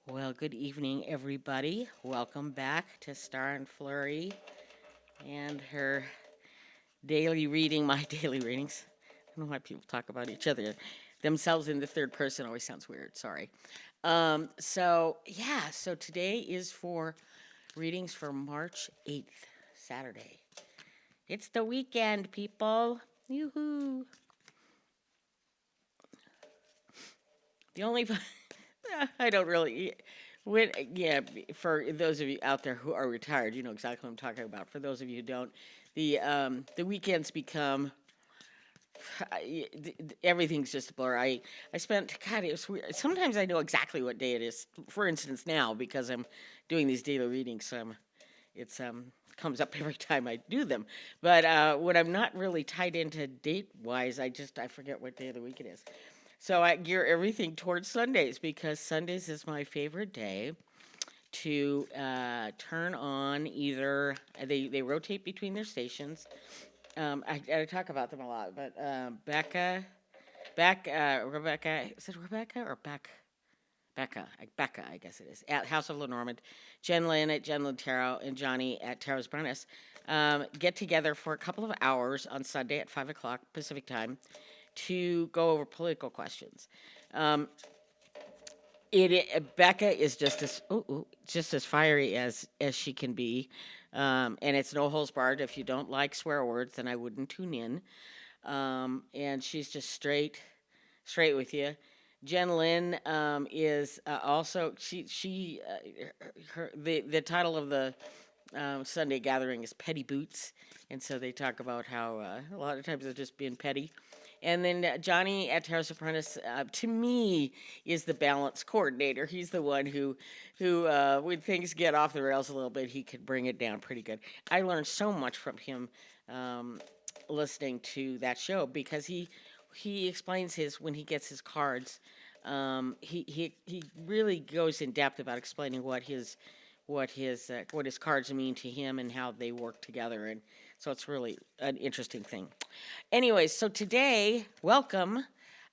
Well, good evening, everybody. Welcome back to Star and Flurry and her daily reading, my daily readings. I don't know why people talk about each other themselves in the third person. Always sounds weird. Sorry. So today is for readings for March 8th, Saturday. It's the weekend, people. Yoo-hoo. The only I don't really. When yeah, for those of you out there who are retired, you know exactly what I'm talking about. For those of you who don't, the weekends become everything's just a blur. I spent God, it was weird. Sometimes I know exactly what day it is. For instance, now because I'm doing these daily readings, so it's comes up every time I do them. But when I'm not really tied into date wise, I forget what day of the week it is. So I gear everything towards Sundays because Sundays is my favorite day to turn on either they rotate between their stations. I talk about them a lot, but Rebecca, is it Rebecca or Becca, I guess it is, at House of Lenormand, Jen Lynn at Jen Lynn Tarot, and Johnny at Tarot's Apprentice get together for a couple of hours on Sunday at 5 o'clock Pacific time to go over political questions. Um, Becca is just as fiery as she can be, and it's no holds barred. If you don't like swear words, then I wouldn't tune in. And she's just straight with you. Jen Lynn is also the title of the Sunday gathering is Petty Boots, and so they talk about how a lot of times they're just being petty. And then Johnny at Terrace Apprentice, to me, is the balance coordinator. He's the one who when things get off the rails a little bit, he could bring it down pretty good. I learned so much from him um, listening to that show because he explains his when he gets his cards. He really goes in depth about explaining what his cards mean to him and how they work together, and so it's really an interesting thing. Anyways, so today, welcome.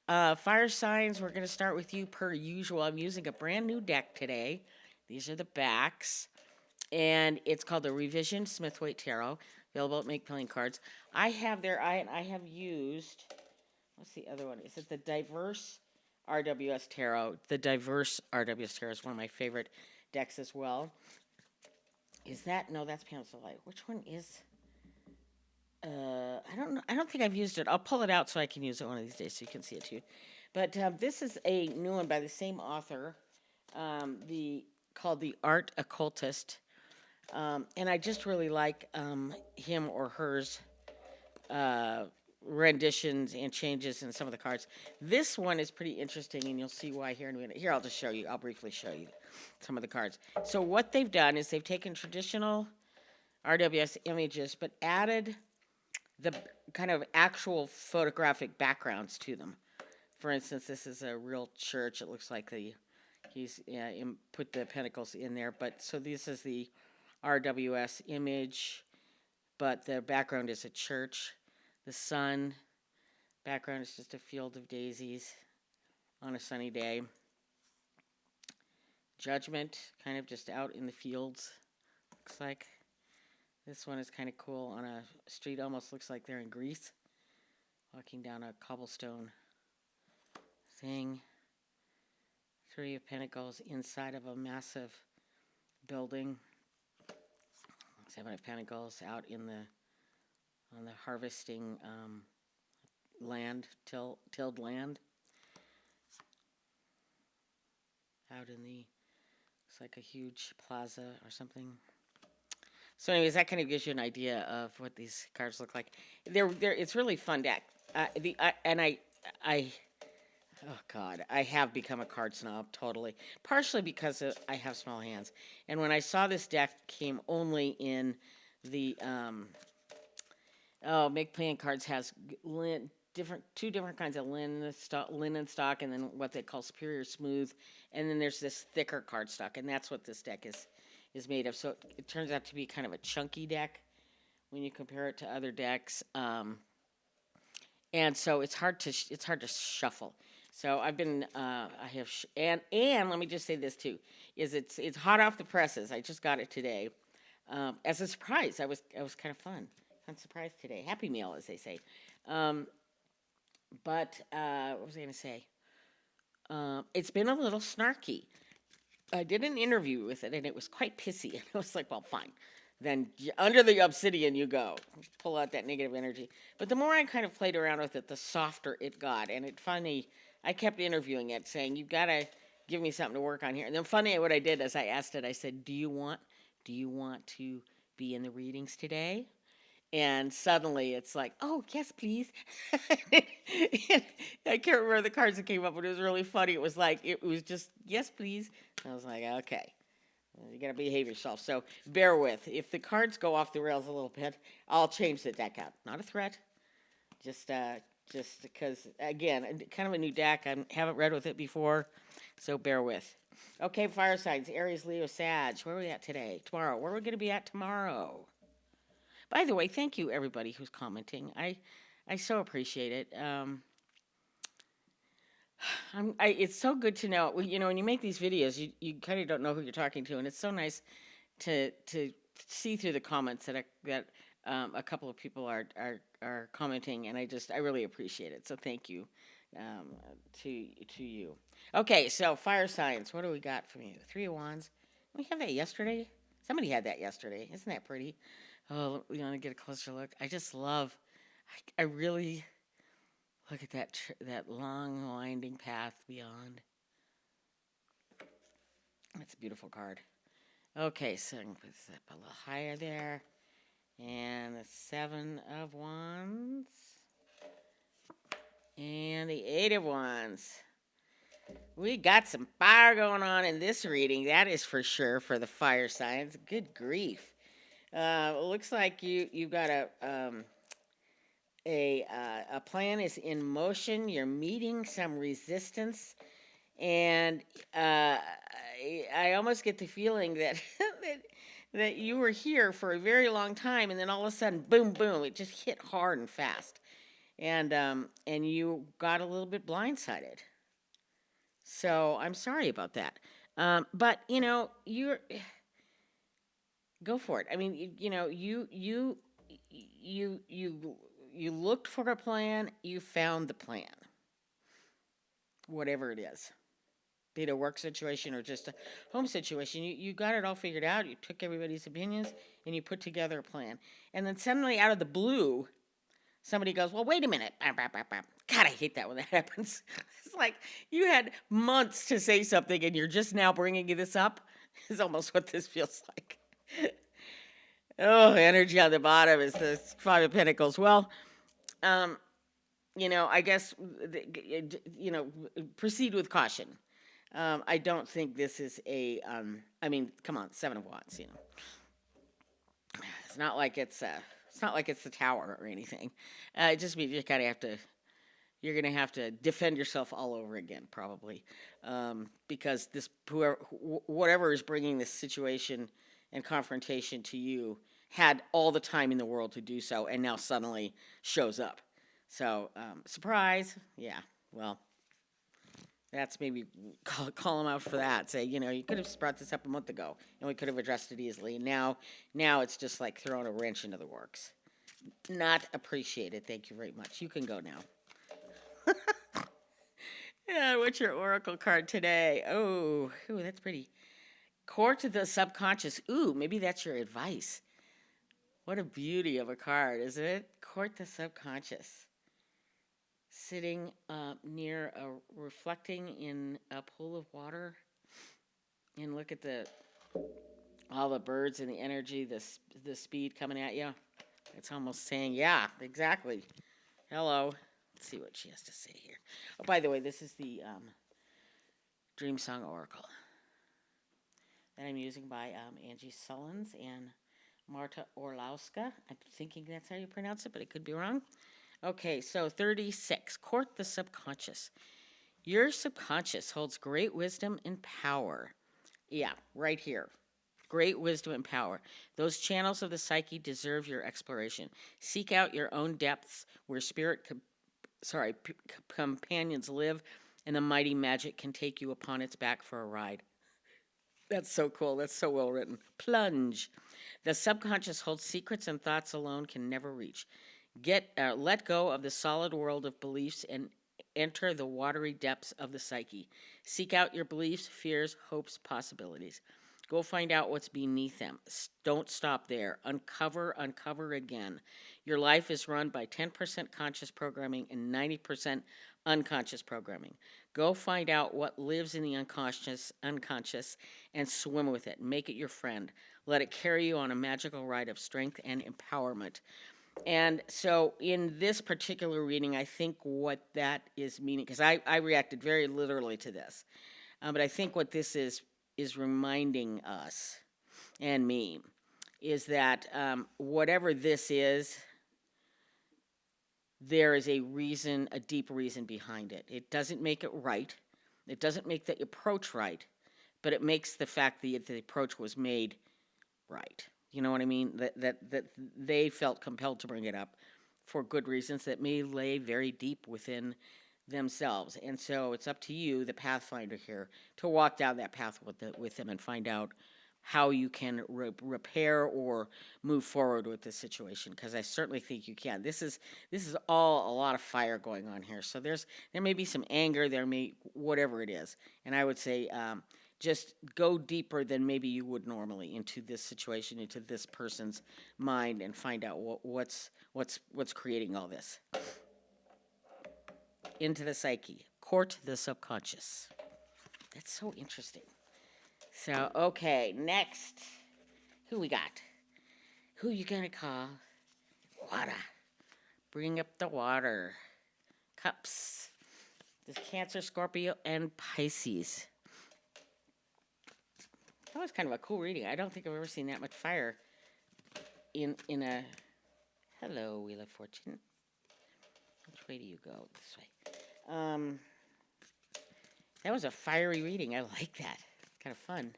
Fire signs, we're going to start with you per usual. I'm using a brand new deck today. These are the backs, and it's called the Revision Smithwaite Tarot, available at Make Playing Cards. I have used, what's the other one? Is it the Diverse RWS Tarot? The Diverse RWS Tarot is one of my favorite decks as well. Is that, no, that's Pencil Light. Which one is, I don't know. I don't think I've used it. I'll pull it out so I can use it one of these days so you can see it too. But this is a new one by the same author, the called The Art Occultist. And I just really like him or hers uh, renditions and changes in some of the cards. This one is pretty interesting, and you'll see why here in a minute. Here, I'll just show you. I'll briefly show you some of the cards. So what they've done is they've taken traditional RWS images, but added the kind of actual photographic backgrounds to them. For instance, this is a real church. It looks like he's put the pentacles in there. But so this is the RWS image, but the background is a church. The sun background is just a field of daisies on a sunny day. Judgment, kind of just out in the fields, looks like. This one is kind of cool on a street, almost looks like they're in Greece, walking down a cobblestone thing. Three of Pentacles inside of a massive building. Seven of Pentacles out in on the harvesting land, tilled land. Out in the, looks like a huge plaza or something. So, anyways, that kind of gives you an idea of what these cards look like. It's really fun deck. I Oh God, I have become a card snob totally. Partially because I have small hands, and when I saw this deck came only in the Make Playing Cards has two different kinds of linen stock, and then what they call Superior Smooth, and then there's this thicker card stock, and that's what this deck is made of. So it turns out to be kind of a chunky deck when you compare it to other decks, and so it's hard to shuffle. So I've been, I have, and let me just say this too, is it's hot off the presses. I just got it today, as a surprise. I was kind of fun surprise today. Happy meal, as they say. Um, but what was I going to say? It's been a little snarky. I did an interview with it, and it was quite pissy. And I was like, well, fine. Then under the obsidian you go. Pull out that negative energy. But the more I kind of played around with it, the softer it got. And it funny, I kept interviewing it, saying, you've got to give me something to work on here. And then funny, what I did is I asked it, I said, do you want to be in the readings today? And suddenly it's like, oh, yes, please. I can't remember the cards that came up, but it was really funny. It was like, it was just, yes, please. I was like, okay, you got to behave yourself. So bear with. If the cards go off the rails a little bit, I'll change the deck out. Not a threat. Just because, again, kind of a new deck. I haven't read with it before, so bear with. Okay, fire signs, Aries, Leo, Sag. Where are we at today? Tomorrow. Where are we going to be at tomorrow? By the way, thank you everybody who's commenting. I so appreciate it. It's so good to know. When you make these videos, you kind of don't know who you're talking to, and it's so nice to see through the comments that a couple of people are commenting, and I really appreciate it. So thank you um, to you. Okay, so fire signs. What do we got from you? Three of Wands. We have that yesterday. Somebody had that yesterday. Isn't that pretty? Oh, we want to get a closer look. I just love. I really look at that long winding path beyond. That's a beautiful card. Okay, so I'm gonna put this up a little higher there, and the Seven of Wands, and the Eight of Wands. We got some fire going on in this reading. That is for sure for the fire signs. Good grief. It looks like you've got a plan is in motion. You're meeting some resistance, and I almost get the feeling that, that you were here for a very long time, and then all of a sudden, boom, boom, it just hit hard and fast, and you got a little bit blindsided. So I'm sorry about that. But you're go for it. I mean, you looked for a plan, you found the plan, whatever it is, be it a work situation or just a home situation. You got it all figured out. You took everybody's opinions and you put together a plan. And then suddenly, out of the blue, somebody goes, "Well, wait a minute." God, I hate that when that happens. It's like you had months to say something and you're just now bringing this up. Is almost what this feels like. Oh, energy on the bottom is the Five of Pentacles. Well, I guess, proceed with caution. I don't think this is I mean, come on, Seven of Wands. It's not like it's the Tower or anything. It just means you're gonna have to defend yourself all over again, probably, because whatever is bringing this situation and confrontation to you had all the time in the world to do so, and now suddenly shows up. So, surprise, yeah. Well, that's maybe call them out for that. Say, you could have brought this up a month ago, and we could have addressed it easily. Now it's just like throwing a wrench into the works. Not appreciated. Thank you very much. You can go now. Yeah, what's your oracle card today? Oh, ooh, that's pretty. Court to the subconscious. Ooh, maybe that's your advice. What a beauty of a card, isn't it? Court the subconscious. Sitting near reflecting in a pool of water, and look at all the birds and the energy, the speed coming at you. It's almost saying, yeah, exactly. Hello. Let's see what she has to say here. Oh, by the way, this is the Dream Song Oracle that I'm using by Angie Sullins and Marta Orlowska. I'm thinking that's how you pronounce it, but it could be wrong. Okay, so 36. Court the subconscious. Your subconscious holds great wisdom and power. Yeah, right here. Great wisdom and power. Those channels of the psyche deserve your exploration. Seek out your own depths where companions live, and the mighty magic can take you upon its back for a ride. That's so cool. That's so well written. Plunge. The subconscious holds secrets and thoughts alone can never reach. Let go of the solid world of beliefs and enter the watery depths of the psyche. Seek out your beliefs, fears, hopes, possibilities. Go find out what's beneath them. Don't stop there. Uncover, uncover again. Your life is run by 10% conscious programming and 90% unconscious programming. Go find out what lives in the unconscious, and swim with it. Make it your friend. Let it carry you on a magical ride of strength and empowerment. And so, in this particular reading, I think what that is meaning, because I reacted very literally to this, but I think what this is reminding us and me is that whatever this is, there is a reason, a deep reason behind it. It doesn't make it right. It doesn't make the approach right, but it makes the fact that the approach was made right. You know what I mean? That they felt compelled to bring it up for good reasons that may lay very deep within themselves. And so it's up to you, the pathfinder here, to walk down that path with them and find out how you can repair or move forward with this situation, because I certainly think you can. This is all a lot of fire going on here. So there may be some anger, there may whatever it is, and I would say just go deeper than maybe you would normally into this situation, into this person's mind, and find out what's creating all this. Into the psyche, court the subconscious. That's so interesting. So, okay, next. Who we got? Who you gonna call? Water. Bring up the water. Cups. This Cancer, Scorpio, and Pisces. That was kind of a cool reading. I don't think I've ever seen that much fire in a... Hello, Wheel of Fortune. Which way do you go? This way. That was a fiery reading. I like that. It's kind of fun.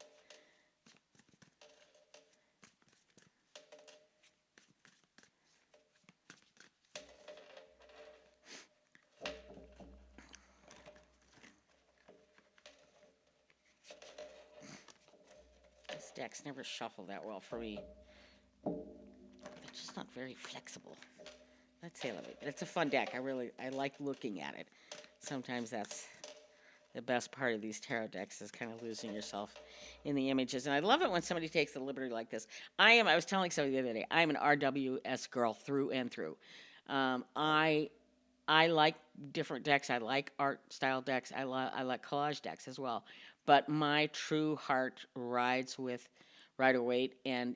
These decks never shuffle that well for me. They're just not very flexible. Let's say, it's a fun deck. I like looking at it. Sometimes that's the best part of these tarot decks, is kind of losing yourself in the images. And I love it when somebody takes the liberty like this. I was telling somebody the other day, I'm an RWS girl through and through. I like different decks. I like art style decks. I like collage decks as well. But my true heart rides with Rider-Waite, and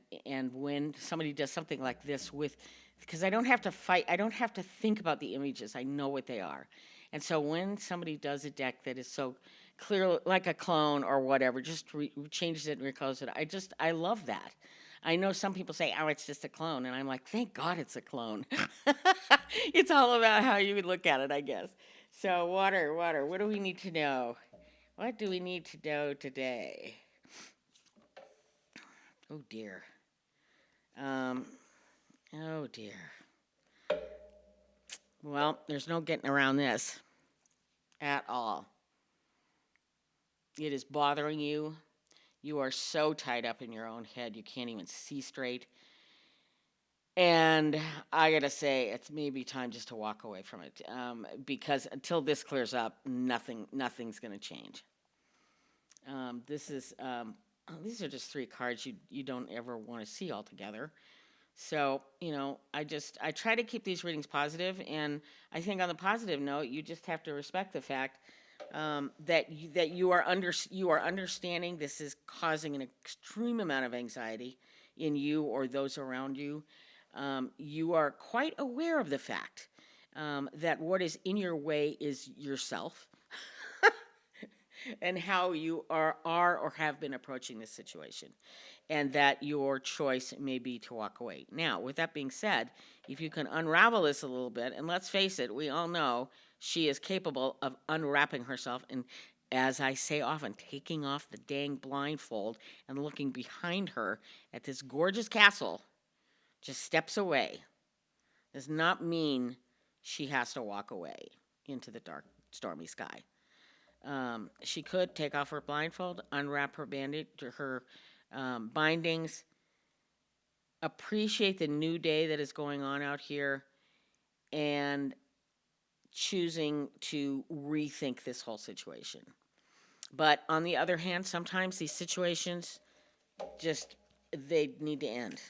when somebody does something like this because I don't have to fight, I don't have to think about the images. I know what they are. And so when somebody does a deck that is so clear, like a clone or whatever, just changes it and recolors it, I love that. I know some people say, oh, it's just a clone. And I'm like, thank God it's a clone. It's all about how you would look at it, I guess. So water, what do we need to know? What do we need to know today? Oh, dear. Oh, dear. Well, there's no getting around this at all. It is bothering you. You are so tied up in your own head, you can't even see straight. And I gotta say, it's maybe time just to walk away from it, because until this clears up, nothing's gonna change. These are just 3 cards you don't ever want to see altogether. So, I try to keep these readings positive, and I think on the positive note, you just have to respect the fact that you are understanding this is causing an extreme amount of anxiety in you or those around you. You are quite aware of the fact that what is in your way is yourself and how you are or have been approaching this situation, and that your choice may be to walk away. Now, with that being said, if you can unravel this a little bit, and let's face it, we all know she is capable of unwrapping herself and, as I say often, taking off the dang blindfold and looking behind her at this gorgeous castle just steps away. Does not mean she has to walk away into the dark, stormy sky. She could take off her blindfold, unwrap her bandage, her bindings, appreciate the new day that is going on out here, and choosing to rethink this whole situation. But on the other hand, sometimes these situations just they need to end.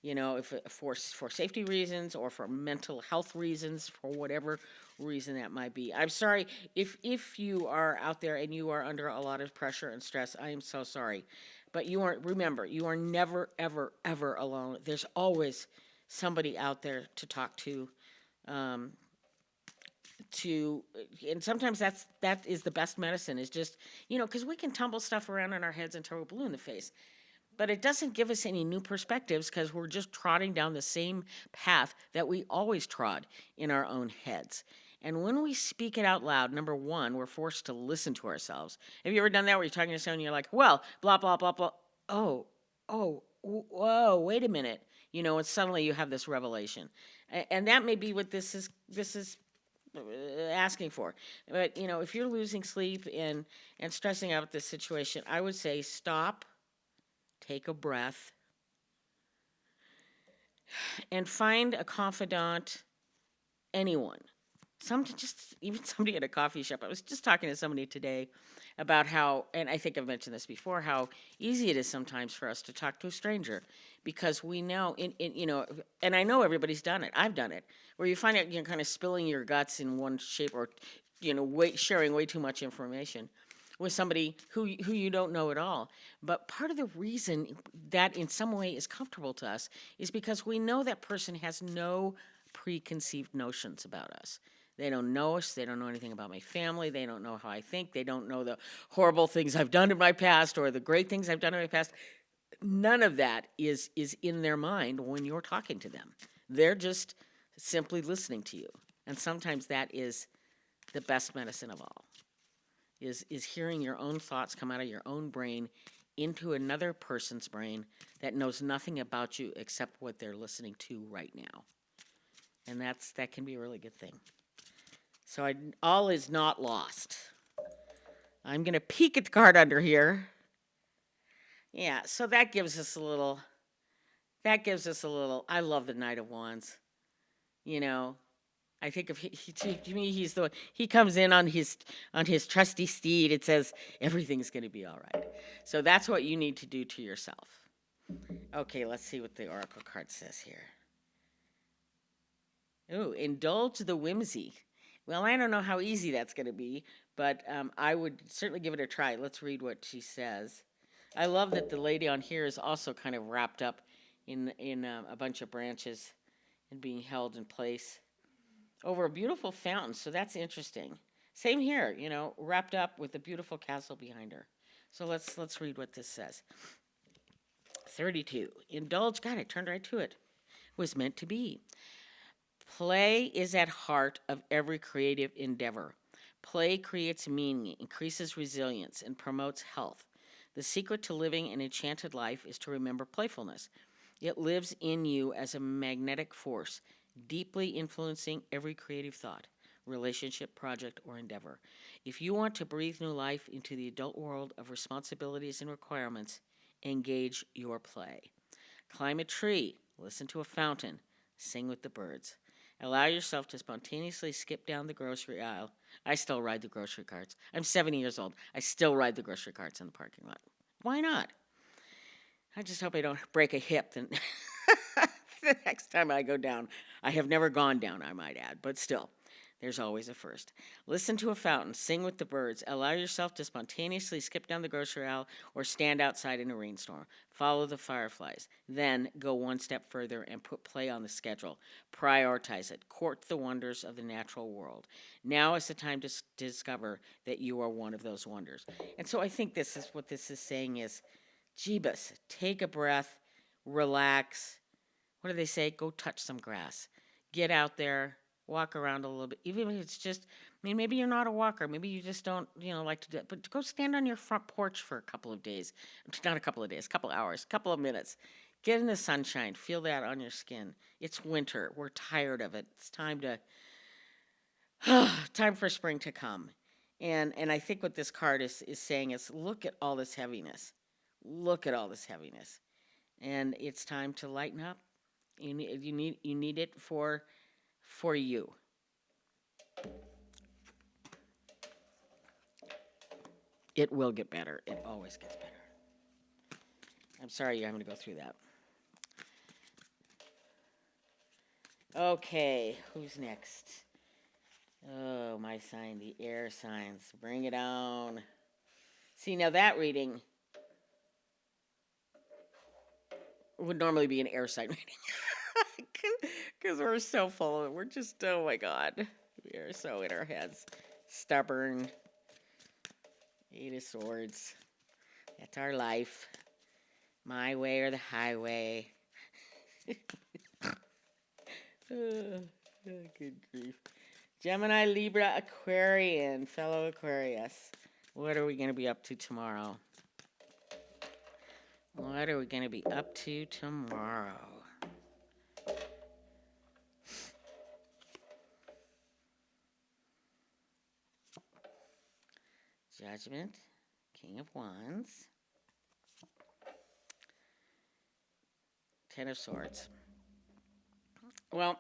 You know, if for safety reasons or for mental health reasons, for whatever reason that might be. I'm sorry if you are out there and you are under a lot of pressure and stress. I am so sorry, but you are remember you are never ever alone. There's always somebody out there to talk to. Um, to and sometimes that is the best medicine is just because we can tumble stuff around in our heads until we're blue in the face, but it doesn't give us any new perspectives because we're just trotting down the same path that we always trod in our own heads. And when we speak it out loud, number one, we're forced to listen to ourselves. Have you ever done that where you're talking to someone and you're like, well, blah, blah, blah, blah. Oh, whoa, wait a minute. And suddenly you have this revelation. And that may be what this is asking for. But, if you're losing sleep and stressing out this situation, I would say stop, take a breath, and find a confidant, anyone. Even somebody at a coffee shop. I was just talking to somebody today about how, and I think I've mentioned this before, how easy it is sometimes for us to talk to a stranger because we know, and I know everybody's done it. I've done it, where you find out you're kind of spilling your guts in one shape or, sharing way too much information with somebody who you don't know at all. But part of the reason that in some way is comfortable to us is because we know that person has no preconceived notions about us. They don't know us. They don't know anything about my family. They don't know how I think. They don't know the horrible things I've done in my past or the great things I've done in my past. None of that is in their mind when you're talking to them. They're just simply listening to you. And sometimes that is the best medicine of all, is hearing your own thoughts come out of your own brain into another person's brain that knows nothing about you except what they're listening to right now. And that can be a really good thing. So all is not lost. I'm going to peek at the card under here. Yeah, so that gives us a little, I love the Knight of Wands. I think to me, he's the one, he comes in on his trusty steed. It says, everything's going to be all right. So that's what you need to do to yourself. Okay, let's see what the Oracle card says here. Ooh, indulge the whimsy. Well, I don't know how easy that's going to be, but I would certainly give it a try. Let's read what she says. I love that the lady on here is also kind of wrapped up in a bunch of branches and being held in place over a beautiful fountain. So that's interesting. Same here, wrapped up with a beautiful castle behind her. So let's read what this says. 32. Indulge. God, I turned right to it. Was meant to be. Play is at heart of every creative endeavor. Play creates meaning, increases resilience, and promotes health. The secret to living an enchanted life is to remember playfulness. It lives in you as a magnetic force, deeply influencing every creative thought, relationship, project, or endeavor. If you want to breathe new life into the adult world of responsibilities and requirements, engage your play. Climb a tree, listen to a fountain, sing with the birds. Allow yourself to spontaneously skip down the grocery aisle. I still ride the grocery carts. I'm 70 years old. I still ride the grocery carts in the parking lot. Why not? I just hope I don't break a hip the next time I go down. I have never gone down, I might add, but still, there's always a first. Listen to a fountain, sing with the birds, allow yourself to spontaneously skip down the grocery aisle or stand outside in a rainstorm. Follow the fireflies. Then go one step further and put play on the schedule. Prioritize it. Court the wonders of the natural world. Now is the time to discover that you are one of those wonders. And so I think this is what this is saying is, Jeebus, take a breath, relax. What do they say? Go touch some grass. Get out there, walk around a little bit. Even if it's just, maybe you're not a walker. Maybe you just don't, like to do it. But go stand on your front porch for a couple of days. Not a couple of days, a couple of hours, a couple of minutes. Get in the sunshine. Feel that on your skin. It's winter. We're tired of it. It's time for spring to come. And I think what this card is saying is, look at all this heaviness. Look at all this heaviness. And it's time to lighten up. You need it for you. It will get better. It always gets better. I'm sorry you're having to go through that. Okay, who's next? Oh, my sign, the air signs. Bring it on. See, now that reading would normally be an air sign reading. Because we're so full of it. We're just, oh my God. We are so in our heads. Stubborn. Eight of Swords. That's our life. My way or the highway. Good grief. Gemini, Libra, Aquarian, fellow Aquarius. What are we going to be up to tomorrow? What are we going to be up to tomorrow? Judgment, King of Wands, Ten of Swords. Well,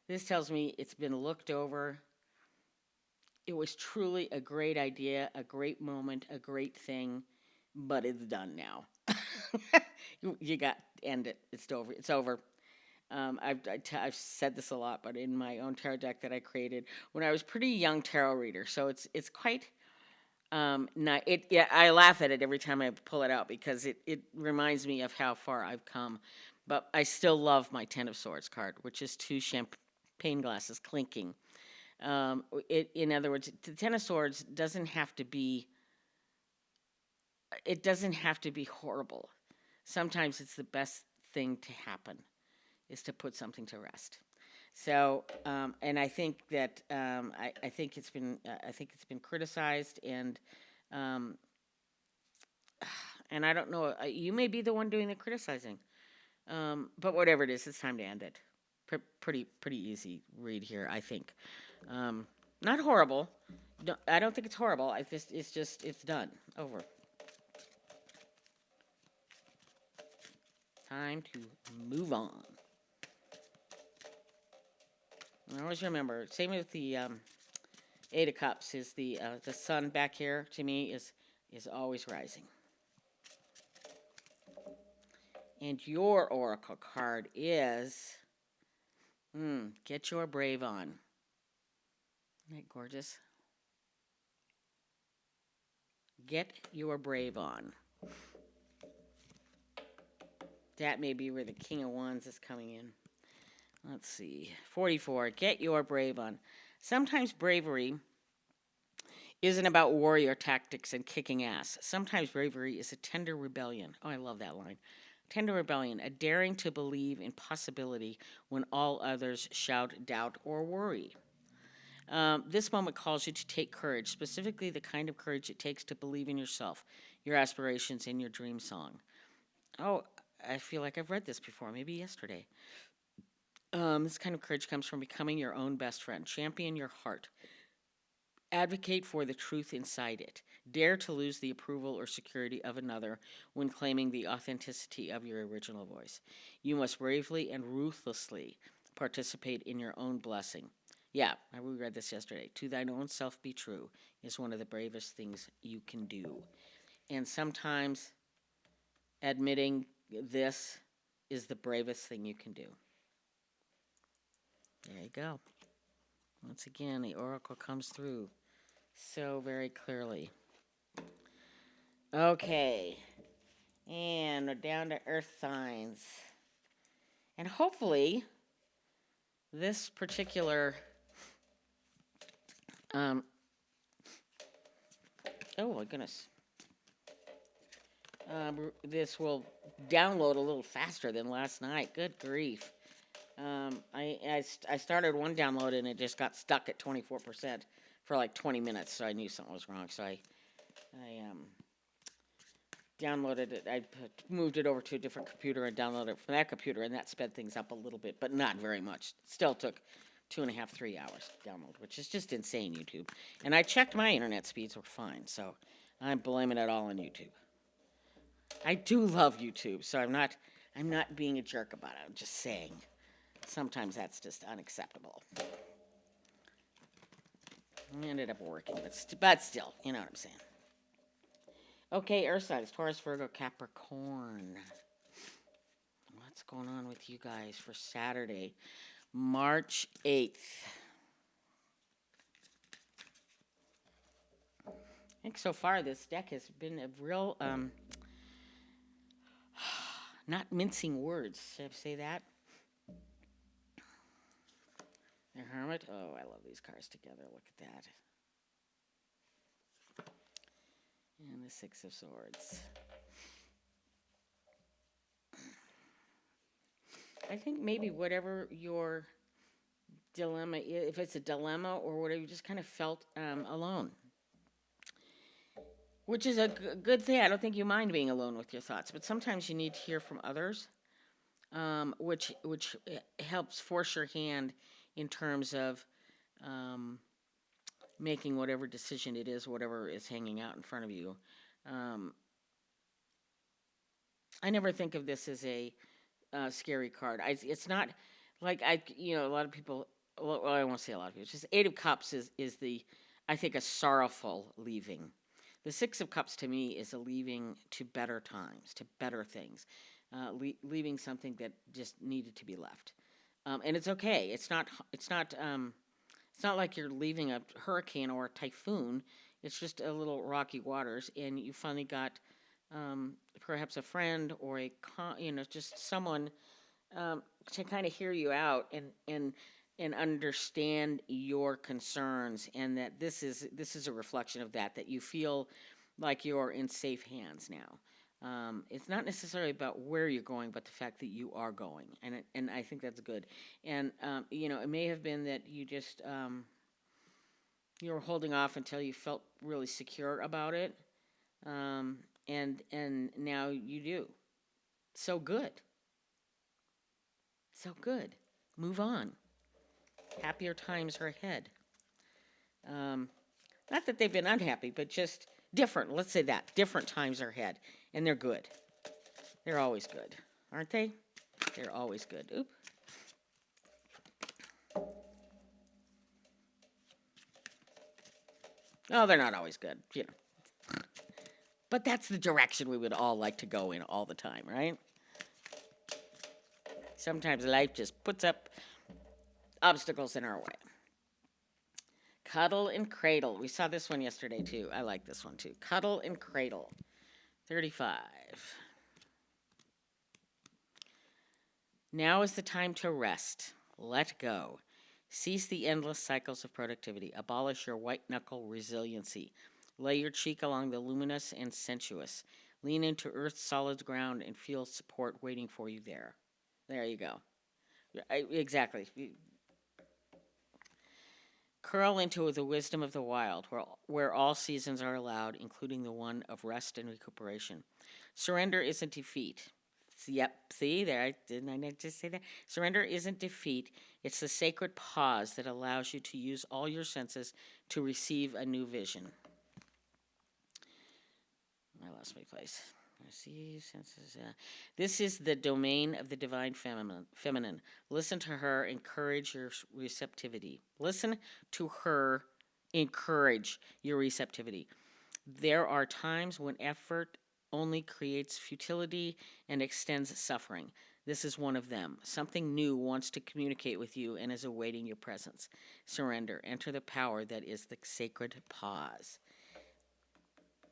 this tells me it's been looked over. It was truly a great idea, a great moment, a great thing, but it's done now. You got to end it. It's over. It's over. I've said this a lot, but in my own tarot deck that I created when I was a pretty young tarot reader, so it's quite not it. Yeah, I laugh at it every time I pull it out because it reminds me of how far I've come. But I still love my Ten of Swords card, which is two champagne glasses clinking. In other words, the Ten of Swords doesn't have to be. It doesn't have to be horrible. Sometimes it's the best thing to happen is to put something to rest. So, and I think that I think it's been criticized um, and I don't know. You may be the one doing the criticizing, but whatever it is, it's time to end it. Pretty easy read here, I think. Not horrible. I don't think it's horrible. It's done. Over. Time to move on. And always remember, same with the Eight of Cups. Is the sun back here to me is always rising. And your oracle card is, get your brave on. Isn't that gorgeous? Get your brave on. That may be where the King of Wands is coming in. Let's see. 44. Get your brave on. Sometimes bravery isn't about warrior tactics and kicking ass. Sometimes bravery is a tender rebellion. Oh, I love that line. Tender rebellion, a daring to believe in possibility when all others shout doubt or worry. This moment calls you to take courage, specifically the kind of courage it takes to believe in yourself, your aspirations, and your dream song. Oh, I feel like I've read this before, maybe yesterday. This kind of courage comes from becoming your own best friend. Champion your heart. Advocate for the truth inside it. Dare to lose the approval or security of another when claiming the authenticity of your original voice. You must bravely and ruthlessly participate in your own blessing. Yeah, we read this yesterday. To thine own self be true is one of the bravest things you can do. And sometimes admitting this is the bravest thing you can do. There you go. Once again, the oracle comes through so very clearly. Okay. And we're down to earth signs. And hopefully, this particular oh my goodness. This will download a little faster than last night. Good grief. I started one download and it just got stuck at 24% for like 20 minutes, so I knew something was wrong. So I downloaded it. I moved it over to a different computer and downloaded it from that computer, and that sped things up a little bit, but not very much. Still took 2.5, 3 hours to download, which is just insane, YouTube. And I checked my internet speeds were fine, so I'm blaming it all on YouTube. I do love YouTube, so I'm not being a jerk about it. I'm just saying sometimes that's just unacceptable. It ended up working, but still, you know what I'm saying. Okay, Earth signs, Taurus, Virgo, Capricorn. What's going on with you guys for Saturday, March 8th? I think so far this deck has been a real, not mincing words. Should I say that? The Hermit. Oh, I love these cards together. Look at that. And the Six of Swords. I think maybe whatever your dilemma, if it's a dilemma or whatever, you just kind of felt alone. Which is a good thing. I don't think you mind being alone with your thoughts, but sometimes you need to hear from others, which helps force your hand in terms of making whatever decision it is, whatever is hanging out in front of you. I never think of this as a scary card. It's not like a lot of people. Well, I won't say a lot of people. It's just Eight of Cups is I think, a sorrowful leaving. The Six of Cups to me is a leaving to better times, to better things, leaving something that just needed to be left, and it's okay. It's not. It's not like you're leaving a hurricane or a typhoon. It's just a little rocky waters, and you finally got perhaps a friend or just someone to kind of hear you out and understand your concerns, and that this is a reflection of that you feel like you're in safe hands now. It's not necessarily about where you're going, but the fact that you are going, and I think that's good. And it may have been that you just you were holding off until you felt really secure about it, and now you do. So good. So good. Move on. Happier times are ahead. Not that they've been unhappy, but just different. Let's say that. Different times are ahead. And they're good. They're always good. Aren't they? They're always good. Oop. Oh, they're not always good, But that's the direction we would all like to go in all the time, right? Sometimes life just puts up obstacles in our way. Cuddle and Cradle. We saw this one yesterday, too. I like this one, too. Cuddle and Cradle. 35. Now is the time to rest. Let go. Cease the endless cycles of productivity. Abolish your white-knuckle resiliency. Lay your cheek along the luminous and sensuous. Lean into Earth's solid ground and feel support waiting for you there. There you go. Exactly. Curl into the wisdom of the wild, where all seasons are allowed, including the one of rest and recuperation. Surrender isn't defeat. Yep, see there, didn't I just say that? Surrender isn't defeat. It's the sacred pause that allows you to use all your senses to receive a new vision. I lost my place. See, senses. This is the domain of the divine feminine. Listen to her, encourage your receptivity. Listen to her, encourage your receptivity. There are times when effort only creates futility and extends suffering. This is one of them. Something new wants to communicate with you and is awaiting your presence. Surrender. Enter the power that is the sacred pause.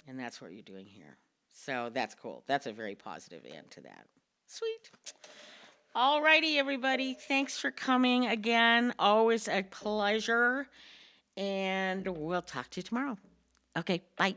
And that's what you're doing here. So that's cool. That's a very positive end to that. Sweet. All righty, everybody. Thanks for coming again. Always a pleasure. And we'll talk to you tomorrow. Okay, bye.